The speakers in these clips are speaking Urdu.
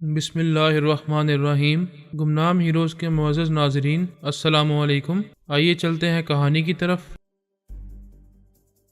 بسم اللہ الرحمن الرحیم۔ گمنام ہیروز کے معزز ناظرین، السلام علیکم۔ آئیے چلتے ہیں کہانی کی طرف۔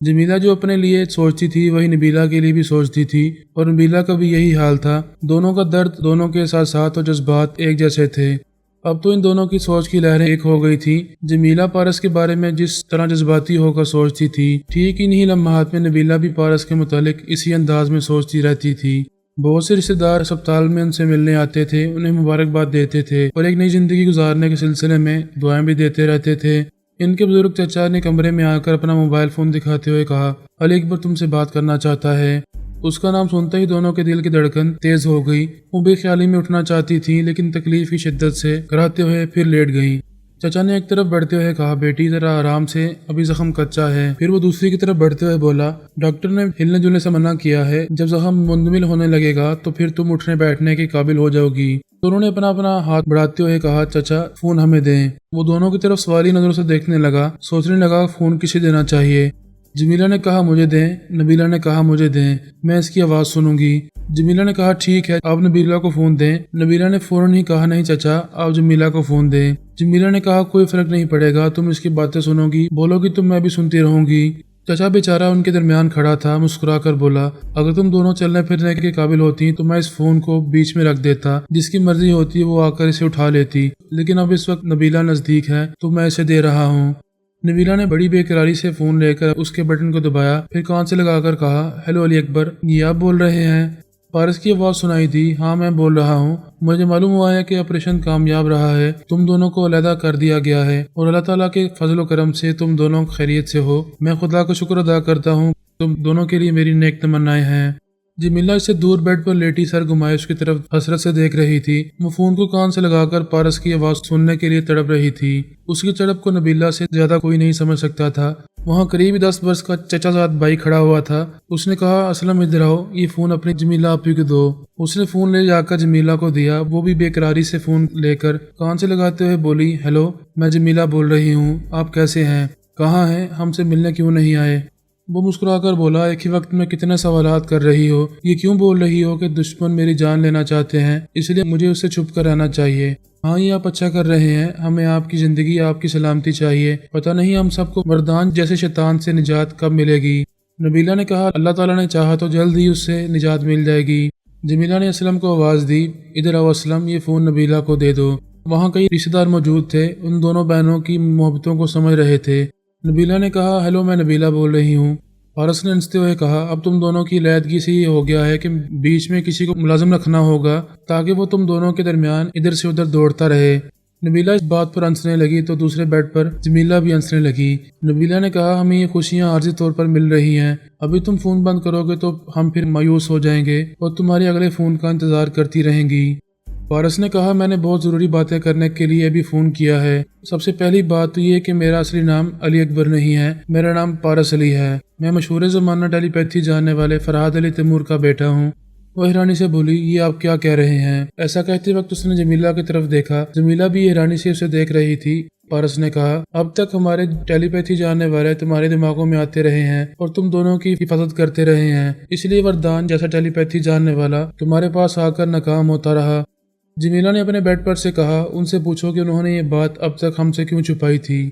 جمیلہ جو اپنے لیے سوچتی تھی وہی نبیلہ کے لیے بھی سوچتی تھی، اور نبیلہ کا بھی یہی حال تھا۔ دونوں کا درد، دونوں کے احساسات اور جذبات ایک جیسے تھے۔ اب تو ان دونوں کی سوچ کی لہریں ایک ہو گئی تھی۔ جمیلہ پارس کے بارے میں جس طرح جذباتی ہو کر سوچتی تھی، ٹھیک انہی لمحات میں نبیلہ بھی پارس کے متعلق اسی انداز میں سوچتی رہتی تھی۔ بہت سے رشتہ دار اسپتال میں ان سے ملنے آتے تھے، انہیں مبارکباد دیتے تھے اور ایک نئی زندگی گزارنے کے سلسلے میں دعائیں بھی دیتے رہتے تھے۔ ان کے بزرگ چچا نے کمرے میں آ کر اپنا موبائل فون دکھاتے ہوئے کہا، علی اکبر تم سے بات کرنا چاہتا ہے۔ اس کا نام سنتے ہی دونوں کے دل کی دھڑکن تیز ہو گئی۔ وہ بے خیالی میں اٹھنا چاہتی تھی، لیکن تکلیف کی شدت سے گھبراتے ہوئے پھر لیٹ گئیں۔ چچا نے ایک طرف بڑھتے ہوئے کہا، بیٹی ذرا آرام سے، ابھی زخم کچا ہے۔ پھر وہ دوسری کی طرف بڑھتے ہوئے بولا، ڈاکٹر نے ہلنے جلنے سے منع کیا ہے، جب زخم مندمل ہونے لگے گا تو پھر تم اٹھنے بیٹھنے کے قابل ہو جاؤ گی۔ دونوں نے اپنا اپنا ہاتھ بڑھاتے ہوئے کہا، چچا فون ہمیں دیں۔ وہ دونوں کی طرف سوالی نظروں سے دیکھنے لگا، سوچنے لگا فون کسے دینا چاہیے۔ جمیلہ نے کہا مجھے دیں، نبیلہ نے کہا مجھے دیں، میں اس کی آواز سنوں گی۔ جمیلہ نے کہا ٹھیک ہے، آپ نبیلہ کو فون دیں۔ نبیلہ نے فوراً ہی کہا، نہیں چچا، آپ جمیلہ کو فون دیں۔ جمیلہ نے کہا کوئی فرق نہیں پڑے گا، تم اس کی باتیں سنو گی، بولو گی تو میں بھی سنتی رہوں گی۔ چچا بیچارہ ان کے درمیان کھڑا تھا، مسکرا کر بولا، اگر تم دونوں چلنے پھرنے کے قابل ہوتی تو میں اس فون کو بیچ میں رکھ دیتا، جس کی مرضی ہوتی وہ آ کر اسے اٹھا لیتی، لیکن اب اس وقت نبیلہ نزدیک ہے تو میں اسے دے رہا ہوں۔ نبیلہ نے بڑی بے قراری سے فون لے کر اس کے بٹن کو دبایا، پھر کان سے لگا کر کہا، ہیلو علی اکبر، یہ آپ بول رہے ہیں؟ پارس کی آواز سنائی دی، ہاں میں بول رہا ہوں، مجھے معلوم ہوا ہے کہ آپریشن کامیاب رہا ہے، تم دونوں کو علیحدہ کر دیا گیا ہے اور اللہ تعالیٰ کے فضل و کرم سے تم دونوں خیریت سے ہو۔ میں خدا کا شکر ادا کرتا ہوں، تم دونوں کے لیے میری نیک تمنائیں ہیں۔ جمیلہ اس سے دور بیڈ پر لیٹی سر گھمائے اس کی طرف حسرت سے دیکھ رہی تھی۔ وہ فون کو کان سے لگا کر پارس کی آواز سننے کے لیے تڑپ رہی تھی۔ اس کی تڑپ کو نبیلہ سے زیادہ کوئی نہیں سمجھ سکتا تھا۔ وہاں قریب 10 برس کا چچا زاد بھائی کھڑا ہوا تھا۔ اس نے کہا، اسلم ادھر آؤ، یہ فون اپنی جمیلہ آپی کو دو۔ اس نے فون لے جا کر جمیلہ کو دیا، وہ بھی بے قراری سے فون لے کر کان سے لگاتے ہوئے بولی، ہیلو، میں جمیلہ بول رہی ہوں، آپ کیسے ہیں؟ کہاں ہیں؟ ہم سے ملنے کیوں نہیں آئے؟ وہ مسکرا کر بولا، ایک ہی وقت میں کتنے سوالات کر رہی ہو، یہ کیوں بول رہی ہو کہ دشمن میری جان لینا چاہتے ہیں، اس لیے مجھے اس سے چھپ کر رہنا چاہیے۔ ہاں یہ آپ اچھا کر رہے ہیں، ہمیں آپ کی زندگی، آپ کی سلامتی چاہیے، پتہ نہیں ہم سب کو مردان جیسے شیطان سے نجات کب ملے گی۔ نبیلہ نے کہا، اللہ تعالیٰ نے چاہا تو جلد ہی اس سے نجات مل جائے گی۔ جمیلہ نے اسلم کو آواز دی، ادھر آؤ اسلم، یہ فون نبیلہ کو دے دو۔ وہاں کئی رشتہ دار موجود تھے، ان دونوں بہنوں کی محبتوں کو سمجھ رہے تھے۔ نبیلہ نے کہا، ہیلو، میں نبیلہ بول رہی ہوں۔ پارس نے ہنستے ہوئے کہا، اب تم دونوں کی علیحدگی سے یہ ہو گیا ہے کہ بیچ میں کسی کو ملازم رکھنا ہوگا تاکہ وہ تم دونوں کے درمیان ادھر سے ادھر دوڑتا رہے۔ نبیلہ اس بات پر ہنسنے لگی تو دوسرے بیڈ پر جمیلہ بھی ہنسنے لگی۔ نبیلہ نے کہا، ہمیں یہ خوشیاں عارضی طور پر مل رہی ہیں، ابھی تم فون بند کرو گے تو ہم پھر مایوس ہو جائیں گے اور تمہارے اگلے فون کا انتظار کرتی رہیں گی۔ پارس نے کہا، میں نے بہت ضروری باتیں کرنے کے لیے ابھی فون کیا ہے۔ سب سے پہلی بات تو یہ کہ میرا اصلی نام علی اکبر نہیں ہے، میرا نام پارس علی ہے۔ میں مشہور زمانہ ٹیلی پیتھی جاننے والے فرحاد علی تیمور کا بیٹا ہوں۔ وہ حیرانی سے بولی، یہ آپ کیا کہہ رہے ہیں؟ ایسا کہتے وقت اس نے جمیلہ کی طرف دیکھا، جمیلہ بھی حیرانی سے اسے دیکھ رہی تھی۔ پارس نے کہا، اب تک ہمارے ٹیلی پیتھی جاننے والے تمہارے دماغوں میں آتے رہے ہیں اور تم دونوں کی حفاظت کرتے رہے ہیں، اس لیے وردان جیسا ٹیلی پیتھی جاننے والا تمہارے پاس آ کر ناکام ہوتا رہا۔ جمیلہ نے اپنے بیڈ پر سے کہا، ان سے پوچھو کہ انہوں نے یہ بات اب تک ہم سے کیوں چھپائی تھی؟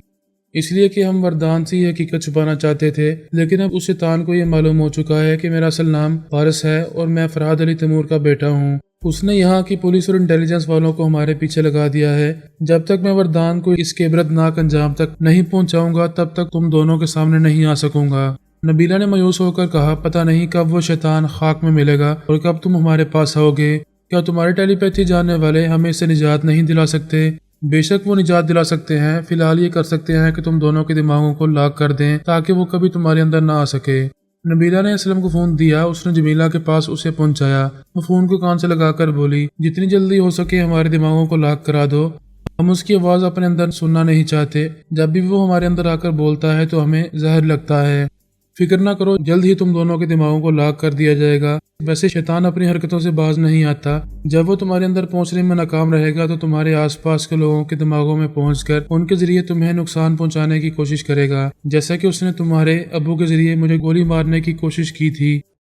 اس لیے کہ ہم وردان سے یہ حقیقت چھپانا چاہتے تھے، لیکن اب اس شیطان کو یہ معلوم ہو چکا ہے کہ میرا اصل نام پارس ہے اور میں فرحاد علی تیمور کا بیٹا ہوں۔ اس نے یہاں کی پولیس اور انٹیلیجنس والوں کو ہمارے پیچھے لگا دیا ہے۔ جب تک میں وردان کو اس کے عبرتناک انجام تک نہیں پہنچاؤں گا تب تک تم دونوں کے سامنے نہیں آ سکوں گا۔ نبیلہ نے مایوس ہو کر کہا، پتہ نہیں کب وہ شیطان خاک میں ملے گا اور کب تم ہمارے پاس آؤ گے۔ کیا تمہارے ٹیلی پیتھی جاننے والے ہمیں اس سے نجات نہیں دلا سکتے؟ بے شک وہ نجات دلا سکتے ہیں، فی الحال یہ کر سکتے ہیں کہ تم دونوں کے دماغوں کو لاک کر دیں تاکہ وہ کبھی تمہارے اندر نہ آ سکے۔ نبیلہ نے اسلم کو فون دیا، اس نے جمیلہ کے پاس اسے پہنچایا۔ وہ فون کو کان سے لگا کر بولی، جتنی جلدی ہو سکے ہمارے دماغوں کو لاک کرا دو، ہم اس کی آواز اپنے اندر سننا نہیں چاہتے، جب بھی وہ ہمارے اندر آ کر بولتا ہے تو ہمیں زہر لگتا ہے۔ فکر نہ کرو، جلد ہی تم دونوں کے دماغوں کو لاک کر دیا جائے گا۔ ویسے شیطان اپنی حرکتوں سے باز نہیں آتا، جب وہ تمہارے اندر پہنچنے میں ناکام رہے گا تو تمہارے آس پاس کے لوگوں کے دماغوں میں پہنچ کر ان کے ذریعے تمہیں نقصان پہنچانے کی کوشش کرے گا، جیسا کہ اس نے تمہارے ابو کے ذریعے مجھے گولی مارنے کی کوشش کی تھی۔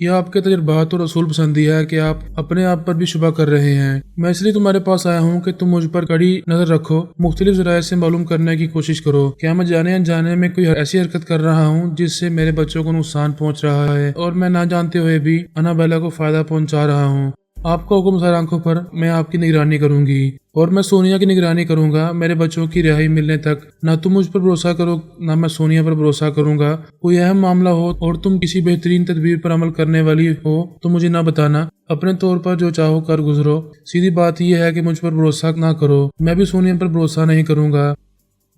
یہ آپ کے تجربات اور اصول پسندی ہے کہ آپ اپنے آپ پر بھی شبہ کر رہے ہیں۔ میں اس لیے تمہارے پاس آیا ہوں کہ تم مجھ پر کڑی نظر رکھو، مختلف ذرائع سے معلوم کرنے کی کوشش کرو کیا میں جانے انجانے میں کوئی ایسی حرکت کر رہا ہوں جس سے میرے بچوں کو نقصان پہنچ رہا ہے اور میں نہ جانتے ہوئے بھی انابیلا کو فائدہ پہنچا رہا ہوں۔ آپ کا حکم سر آنکھوں پر، میں آپ کی نگرانی کروں گی اور میں سونیا کی نگرانی کروں گا میرے بچوں کی رہائی ملنے تک۔ نہ تم مجھ پر بھروسہ کرو نہ میں سونیا پر بھروسہ کروں گا۔ کوئی اہم معاملہ ہو اور تم کسی بہترین تدبیر پر عمل کرنے والی ہو تو مجھے نہ بتانا، اپنے طور پر جو چاہو کر گزرو۔ سیدھی بات یہ ہے کہ مجھ پر بھروسہ نہ کرو، میں بھی سونیا پر بھروسہ نہیں کروں گا۔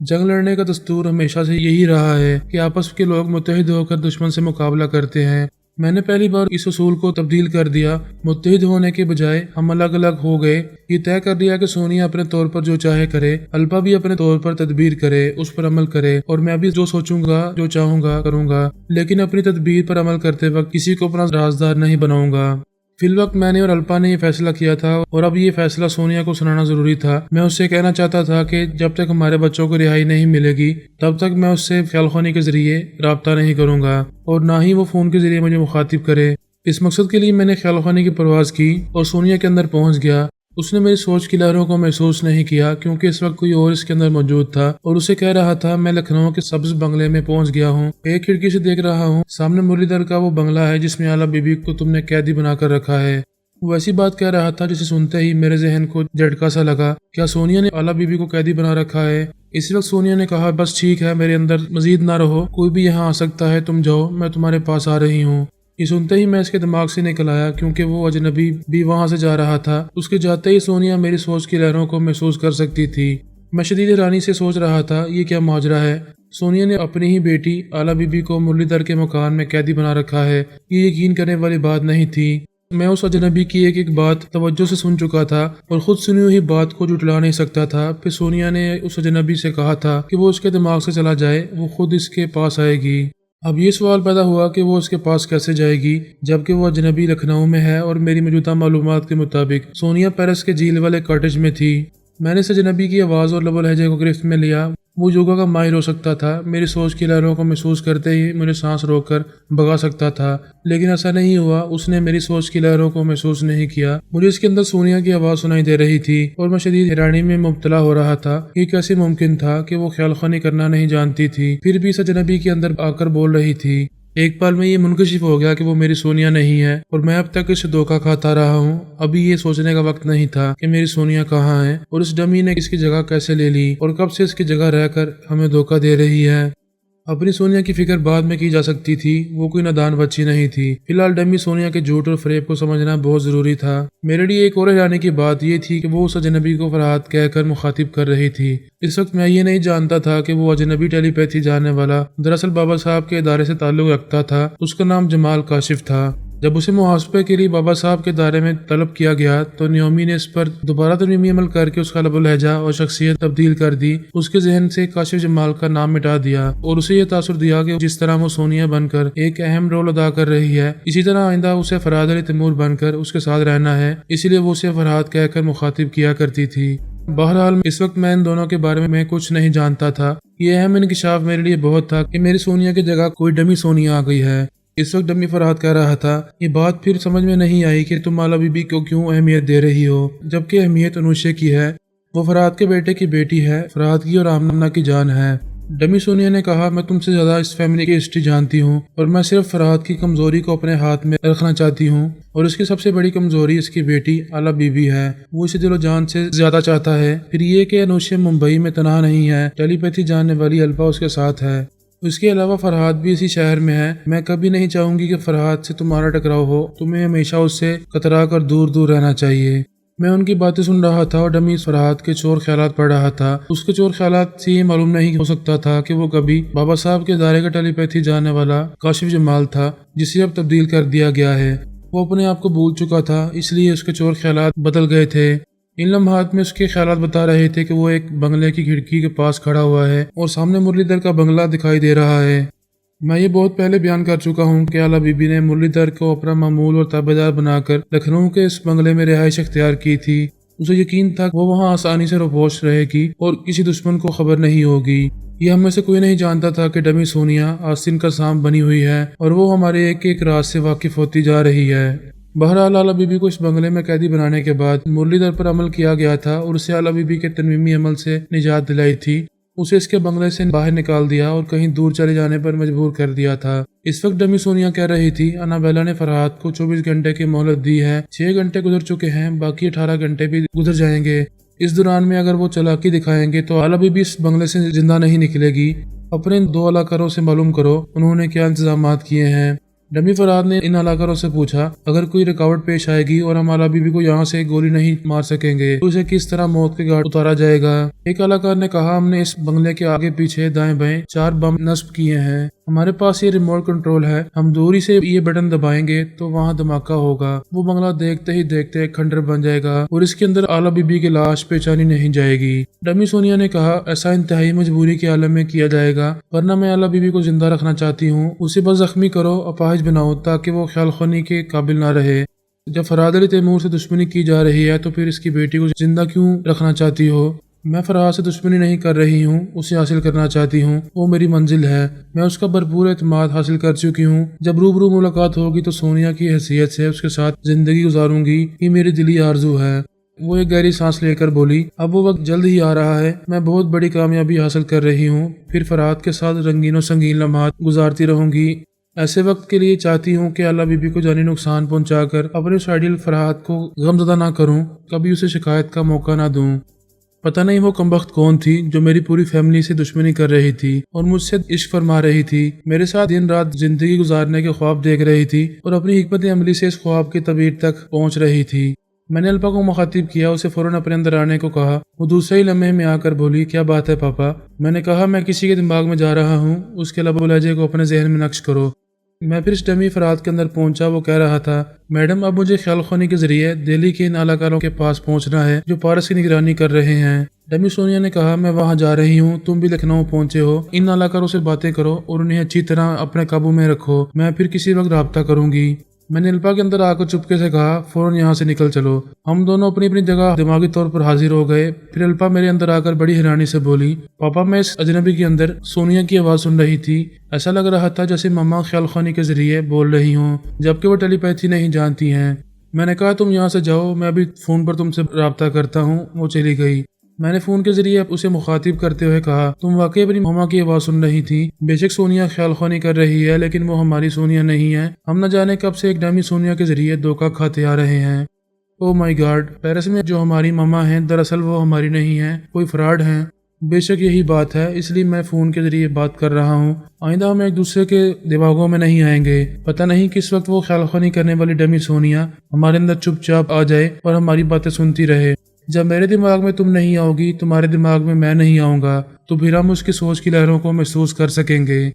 جنگ لڑنے کا دستور ہمیشہ سے یہی رہا ہے کہ آپس کے لوگ متحد ہو کر دشمن سے مقابلہ کرتے ہیں۔ میں نے پہلی بار اس اصول کو تبدیل کر دیا، متحد ہونے کے بجائے ہم الگ الگ ہو گئے۔ یہ طے کر لیا کہ سونیا اپنے طور پر جو چاہے کرے، الپا بھی اپنے طور پر تدبیر کرے، اس پر عمل کرے، اور میں بھی جو سوچوں گا جو چاہوں گا کروں گا، لیکن اپنی تدبیر پر عمل کرتے وقت کسی کو اپنا رازدار نہیں بناؤں گا۔ فی الوقت میں نے اور الپا نے یہ فیصلہ کیا تھا اور اب یہ فیصلہ سونیا کو سنانا ضروری تھا۔ میں اس سے کہنا چاہتا تھا کہ جب تک ہمارے بچوں کو رہائی نہیں ملے گی تب تک میں اس سے خیال خوانی کے ذریعے رابطہ نہیں کروں گا اور نہ ہی وہ فون کے ذریعے مجھے مخاطب کرے۔ اس مقصد کے لیے میں نے خیال خوانی کی پرواز کی اور سونیا کے اندر پہنچ گیا۔ اس نے میری سوچ کی لہروں کو محسوس نہیں کیا کیونکہ اس وقت کوئی اور اس کے اندر موجود تھا اور اسے کہہ رہا تھا میں لکھنؤ کے سبز بنگلے میں پہنچ گیا ہوں، ایک کھڑکی سے دیکھ رہا ہوں سامنے مرلی در کا وہ بنگلہ ہے جس میں اعلیٰ بی بی کو تم نے قیدی بنا کر رکھا ہے۔ وہ ایسی بات کہہ رہا تھا جسے سنتے ہی میرے ذہن کو جھٹکا سا لگا۔ کیا سونیا نے اعلیٰ بی بی کو قیدی بنا رکھا ہے؟ اس وقت سونیا نے کہا بس ٹھیک ہے، میرے اندر مزید نہ رہو، کوئی بھی یہاں آ سکتا ہے، تم جاؤ، میں تمہارے پاس آ رہی ہوں۔ یہ سنتے ہی میں اس کے دماغ سے نکل آیا کیونکہ وہ اجنبی بھی وہاں سے جا رہا تھا۔ اس کے جاتے ہی سونیا میری سوچ کی لہروں کو محسوس کر سکتی تھی۔ میں شدید حیرانی سے سوچ رہا تھا یہ کیا ماجرا ہے؟ سونیا نے اپنی ہی بیٹی اعلیٰ بی بی کو مرلی در کے مکان میں قیدی بنا رکھا ہے، یہ یقین کرنے والی بات نہیں تھی۔ میں اس اجنبی کی ایک ایک بات توجہ سے سن چکا تھا اور خود سنی ہوئی بات کو جھٹلا نہیں سکتا تھا۔ پھر سونیا نے اس اجنبی سے کہا تھا کہ وہ اس کے دماغ سے چلا جائے، وہ خود اس کے پاس آئے گی۔ اب یہ سوال پیدا ہوا کہ وہ اس کے پاس کیسے جائے گی جبکہ وہ اجنبی لکھنؤ میں ہے اور میری موجودہ معلومات کے مطابق سونیا پیرس کے جھیل والے کاٹیج میں تھی۔ میں نے اس اجنبی کی آواز اور لب و لہجے کو گرفت میں لیا۔ وہ یوگا کا ماہر ہو سکتا تھا، میری سوچ کی لہروں کو محسوس کرتے ہی مجھے سانس روک کر بھگا سکتا تھا، لیکن ایسا نہیں ہوا۔ اس نے میری سوچ کی لہروں کو محسوس نہیں کیا۔ مجھے اس کے اندر سونیا کی آواز سنائی دے رہی تھی اور میں شدید حیرانی میں مبتلا ہو رہا تھا۔ یہ کیسے ممکن تھا کہ وہ خیال خوانی کرنا نہیں جانتی تھی پھر بھی اس اجنبی کے اندر آ کر بول رہی تھی؟ ایک پل میں یہ منکشف ہو گیا کہ وہ میری سونیا نہیں ہے اور میں اب تک اسے دھوکہ کھاتا رہا ہوں۔ ابھی یہ سوچنے کا وقت نہیں تھا کہ میری سونیا کہاں ہے اور اس ڈمی نے اس کی جگہ کیسے لے لی اور کب سے اس کی جگہ رہ کر ہمیں دھوکہ دے رہی ہے۔ اپنی سونیا کی فکر بعد میں کی جا سکتی تھی، وہ کوئی نادان بچی نہیں تھی۔ فی الحال ڈمی سونیا کے جھوٹ اور فریب کو سمجھنا بہت ضروری تھا۔ میرے لیے ایک اور حیرانی کی بات یہ تھی کہ وہ اس اجنبی کو فرحات کہہ کر مخاطب کر رہی تھی۔ اس وقت میں یہ نہیں جانتا تھا کہ وہ اجنبی ٹیلی پیتھی جاننے والا دراصل بابا صاحب کے ادارے سے تعلق رکھتا تھا۔ اس کا نام جمال کاشف تھا۔ جب اسے محاسبے کے لیے بابا صاحب کے دائرے میں طلب کیا گیا تو نیومی نے اس پر دوبارہ ترمیمی عمل کر کے اس کا لب و لہجہ اور شخصیت تبدیل کر دی۔ اس کے ذہن سے کاشف جمال کا نام مٹا دیا اور اسے یہ تاثر دیا کہ جس طرح وہ سونیا بن کر ایک اہم رول ادا کر رہی ہے اسی طرح آئندہ اسے فرحاد علی تیمور بن کر اس کے ساتھ رہنا ہے، اسی لیے وہ اسے فرحاد کہہ کر مخاطب کیا کرتی تھی۔ بہرحال اس وقت میں ان دونوں کے بارے میں کچھ نہیں جانتا تھا۔ یہ اہم انکشاف میرے لیے بہت تھا کہ میری سونیا کی جگہ کوئی ڈمی سونیا آ گئی ہے۔ اس وقت ڈمی فرحاد کہہ رہا تھا، یہ بات پھر سمجھ میں نہیں آئی کہ تم اعلیٰ بی بی کو کیوں اہمیت دے رہی ہو جبکہ اہمیت انوشے کی ہے، وہ فرحاد کے بیٹے کی بیٹی ہے، فرحاد کی اور آمنہ کی جان ہے۔ ڈمی سونیا نے کہا میں تم سے زیادہ اس فیملی کی ہسٹری جانتی ہوں اور میں صرف فرحاد کی کمزوری کو اپنے ہاتھ میں رکھنا چاہتی ہوں اور اس کی سب سے بڑی کمزوری اس کی بیٹی اعلیٰ بی بی ہے، وہ اسے دل و جان سے زیادہ چاہتا ہے۔ پھر یہ کہ انوشے ممبئی میں تنہا نہیں ہے، ٹیلی پیتھی جاننے والی الپا اس کے ساتھ ہے، اس کے علاوہ فرحاد بھی اسی شہر میں ہے۔ میں کبھی نہیں چاہوں گی کہ فرحاد سے تمہارا ٹکراؤ ہو، تمہیں ہمیشہ اس سے کترا کر دور دور رہنا چاہیے۔ میں ان کی باتیں سن رہا تھا اور ڈمی فرحاد کے چور خیالات پڑھ رہا تھا۔ اس کے چور خیالات سے یہ معلوم نہیں ہو سکتا تھا کہ وہ کبھی بابا صاحب کے ادارے کا ٹیلی پیتھی جاننے والا کاشف جمال تھا جسے اب تبدیل کر دیا گیا ہے۔ وہ اپنے آپ کو بھول چکا تھا، اس لیے اس کے چور خیالات بدل گئے تھے۔ ان لمحات میں اس کے خیالات بتا رہے تھے کہ وہ ایک بنگلے کی کھڑکی کے پاس کھڑا ہوا ہے اور سامنے مرلی در کا بنگلہ دکھائی دے رہا ہے۔ میں یہ بہت پہلے بیان کر چکا ہوں کہ اعلیٰ بی بی نے مرلی در کو اپنا معمول اور تابعدار بنا کر لکھنؤ کے اس بنگلے میں رہائش اختیار کی تھی۔ اسے یقین تھا وہ وہاں آسانی سے پہنچ رہے گی اور کسی دشمن کو خبر نہیں ہوگی۔ یہ ہم میں سے کوئی نہیں جانتا تھا کہ ڈمی سونیا آستین کا سانپ بنی ہوئی ہے اور وہ ہمارے ایک ایک راز سے واقف ہوتی جا رہی ہے۔ بہرحال اعلیٰ بی بی کو اس بنگلے میں قیدی بنانے کے بعد مرلی در پر عمل کیا گیا تھا اور اسے اعلیٰ بی بی کے تنویمی عمل سے نجات دلائی تھی۔ اسے اس کے بنگلے سے باہر نکال دیا اور کہیں دور چلے جانے پر مجبور کر دیا تھا۔ اس وقت ڈمی سونیا کہہ رہی تھی انابیلا نے فرحات کو 24 گھنٹے کی مہلت دی ہے، 6 گھنٹے گزر چکے ہیں، باقی 18 گھنٹے بھی گزر جائیں گے۔ اس دوران میں اگر وہ چالاکی دکھائیں گے تو اعلیٰ بی بی اس بنگلے سے زندہ نہیں نکلے گی۔ اپنے 2 علاقاروں سے معلوم کرو انہوں نے کیا انتظامات کیے ہیں۔ ڈمی فرحات نے ان علاقاروں سے پوچھا اگر کوئی رکاوٹ پیش آئے گی اور ہم اعلیٰ بی بی کو یہاں سے گولی نہیں مار سکیں گے تو اسے کس طرح موت کے گھاٹ اتارا جائے گا۔ ایک علاقار نے کہا ہم نے اس بنگلے کے آگے پیچھے دائیں بائیں 4 بم نصب کیے ہیں، ہمارے پاس یہ ریموٹ کنٹرول ہے، ہم دوری سے یہ بٹن دبائیں گے تو وہاں دھماکہ ہوگا، وہ بنگلہ دیکھتے ہی دیکھتے ایک کھنڈر بن جائے گا اور اس کے اندر اعلیٰ بی بی کی لاش پہچانی نہیں جائے گی۔ ڈمی سونیا نے کہا ایسا انتہائی مجبوری کے عالم میں کیا جائے گا، ورنہ میں اعلیٰ بی بی کو زندہ رکھنا چاہتی ہوں، اسے بس زخمی کرو، اپاہج بناؤ تاکہ وہ خیال خونی کے قابل نہ رہے۔ جب فرحات علی تیمور سے دشمنی کی جا رہی ہے تو پھر اس کی بیٹی کو زندہ کیوں رکھنا چاہتی ہو؟ میں فرحات سے دشمنی نہیں کر رہی ہوں، اسے حاصل کرنا چاہتی ہوں، وہ میری منزل ہے، میں اس کا بھرپور اعتماد حاصل کر چکی ہوں، جب روبرو ملاقات ہوگی تو سونیا کی حیثیت سے اس کے ساتھ زندگی گزاروں گی، یہ میری دلی آرزو ہے۔ وہ ایک گہری سانس لے کر بولی اب وہ وقت جلد ہی آ رہا ہے، میں بہت بڑی کامیابی حاصل کر رہی ہوں، پھر فرحات کے ساتھ رنگین و سنگین لمحات گزارتی رہوں گی۔ ایسے وقت کے لیے چاہتی ہوں کہ اعلیٰ بی بی کو جانی نقصان پہنچا کر اپنے اس آئیڈیل فرحات کو غمزدہ نہ کروں، کبھی اسے شکایت کا موقع نہ دوں۔ پتہ نہیں وہ کمبخت کون تھی جو میری پوری فیملی سے دشمنی کر رہی تھی اور مجھ سے عشق فرما رہی تھی، میرے ساتھ دن رات زندگی گزارنے کے خواب دیکھ رہی تھی اور اپنی حکمت عملی سے اس خواب کی تعبیر تک پہنچ رہی تھی۔ میں نے الپا کو مخاطب کیا، اسے فوراً اپنے اندر آنے کو کہا۔ وہ دوسرے ہی لمحے میں آ کر بولی کیا بات ہے پاپا؟ میں نے کہا میں کسی کے دماغ میں جا رہا ہوں، اس کے لب و لہجے کو اپنے ذہن میں نقش کرو۔ میں پھر اس ڈمی فرحات کے اندر پہنچا، وہ کہہ رہا تھا میڈم اب مجھے خیال خونی کے ذریعے دہلی کے ان علاقاروں کے پاس پہنچنا ہے جو پارس کی نگرانی کر رہے ہیں۔ ڈمی سونیا نے کہا میں وہاں جا رہی ہوں، تم بھی لکھنؤ پہنچے ہو، ان علاقاروں سے باتیں کرو اور انہیں اچھی طرح اپنے قابو میں رکھو، میں پھر کسی وقت رابطہ کروں گی۔ میں نے الپا کے اندر آ کر چپکے سے کہا فوراً یہاں سے نکل چلو۔ ہم دونوں اپنی اپنی جگہ دماغی طور پر حاضر ہو گئے۔ پھر الپا میرے اندر آ کر بڑی حیرانی سے بولی پاپا میں اس اجنبی کے اندر سونیا کی آواز سن رہی تھی، ایسا لگ رہا تھا جیسے ماما خیال خانی کے ذریعے بول رہی ہوں، جبکہ وہ ٹیلی پیتھی نہیں جانتی ہیں۔ میں نے کہا تم یہاں سے جاؤ، میں ابھی فون پر تم سے رابطہ کرتا ہوں۔ وہ چلی گئی۔ میں نے فون کے ذریعے اسے مخاطب کرتے ہوئے کہا تم واقعی اپنی ماما کی آواز سن رہی تھی، بے شک سونیا خیال خوانی کر رہی ہے لیکن وہ ہماری سونیا نہیں ہے، ہم نہ جانے کب سے ایک ڈمی سونیا کے ذریعے دھوکہ کھاتے آ رہے ہیں۔ او مائی گاڈ، پیرس میں جو ہماری ماما ہیں دراصل وہ ہماری نہیں ہیں، کوئی فراڈ ہیں۔ بے شک یہی بات ہے، اس لیے میں فون کے ذریعے بات کر رہا ہوں، آئندہ ہم ایک دوسرے کے دماغوں میں نہیں آئیں گے۔ پتہ نہیں کس وقت وہ خیال خوانی کرنے والی ڈمی سونیا ہمارے اندر چپ چاپ آ جائے اور ہماری باتیں سنتی رہے۔ جب میرے دماغ میں تم نہیں آؤ گی، تمہارے دماغ میں میں نہیں آؤں گا، تو پھر ہم اس کی سوچ کی لہروں کو محسوس کر سکیں گے۔